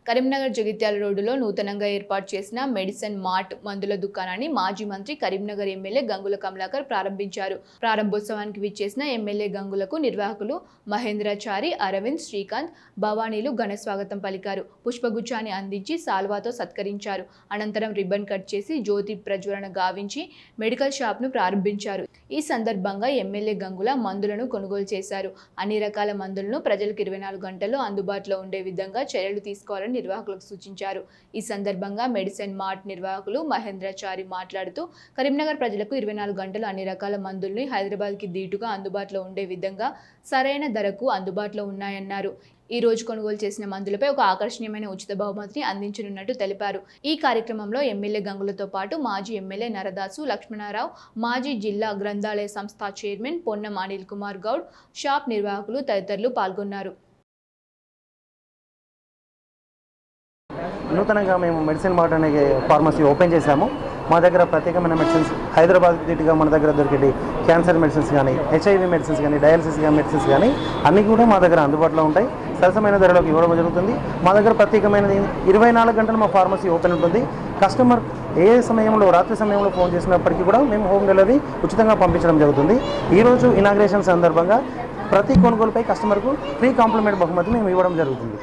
కరీంనగర్ జగిత్యాల రోడ్డులో నూతనంగా ఏర్పాటు చేసిన మెడిసిన్ మార్ట్ మందుల దుకాణాన్ని మాజీ మంత్రి కరీంనగర్ ఎమ్మెల్యే గంగుల కమలాకర్ ప్రారంభించారు. ప్రారంభోత్సవానికి విచ్చేసిన ఎమ్మెల్యే గంగులకు నిర్వాహకులు మహేంద్రాచారి, అరవింద్, శ్రీకాంత్, భవానీలు ఘన స్వాగతం పలికారు. పుష్పగుచ్చాన్ని అందించి సాల్వాతో సత్కరించారు. అనంతరం రిబ్బన్ కట్ చేసి జ్యోతి ప్రజ్వలన గావించి మెడికల్ షాప్ను ప్రారంభించారు. ఈ సందర్భంగా ఎమ్మెల్యే గంగుల మందులను కొనుగోలు చేశారు. అన్ని రకాల మందులను ప్రజలకు 24 గంటల్లో అందుబాటులో ఉండే విధంగా చర్యలు తీసుకోవాలని నిర్వాహకులకు సూచించారు. ఈ సందర్భంగా మెడిసిన్ మార్ట్ నిర్వాహకులు మహేంద్రాచారి మాట్లాడుతూ కరీంనగర్ ప్రజలకు 24 గంటలు అన్ని రకాల మందుల్ని హైదరాబాద్కి దీటుగా అందుబాటులో ఉండే విధంగా సరైన ధరకు అందుబాటులో ఉన్నాయన్నారు. ఈ రోజు కొనుగోలు చేసిన మందులపై ఒక ఆకర్షణీయమైన ఉచిత బహుమతిని అందించనున్నట్టు తెలిపారు. ఈ కార్యక్రమంలో ఎమ్మెల్యే గంగులతో పాటు మాజీ ఎమ్మెల్యే నరదాసు లక్ష్మణరావు, మాజీ జిల్లా గ్రంథాలయ సంస్థ చైర్మన్ పొన్నం అనిల్ కుమార్ గౌడ్, షాప్ నిర్వాహకులు తదితరులు పాల్గొన్నారు. నూతనంగా మేము మెడిసిన్ మార్ట్ అనే ఫార్మసీ ఓపెన్ చేశాము. మా దగ్గర ప్రత్యేకమైన మెడిసిన్స్ హైదరాబాద్ దీటుగా మన దగ్గర దొరికేటి క్యాన్సర్ మెడిసిన్స్ కానీ, హెచ్ఐవి మెడిసిన్స్ కానీ, డయాలసిస్ మెడిసిన్స్ కానీ అన్నీ కూడా మా దగ్గర అందుబాటులో ఉంటాయి. సరసమైన ధరలకు ఇవ్వడం జరుగుతుంది. మా దగ్గర ప్రత్యేకమైనది 24 గంటలు మా ఫార్మసీ ఓపెన్ ఉంటుంది. కస్టమర్ ఏ సమయంలో, రాత్రి సమయంలో ఫోన్ చేసినప్పటికీ కూడా మేము హోమ్ డెలివరీ ఉచితంగా పంపించడం జరుగుతుంది. ఈరోజు ఇనాగ్రేషన్ సందర్భంగా ప్రతి కొనుగోలుపై కస్టమర్కు ఫ్రీ కాంప్లిమెంట్ బహుమతి మేము ఇవ్వడం జరుగుతుంది.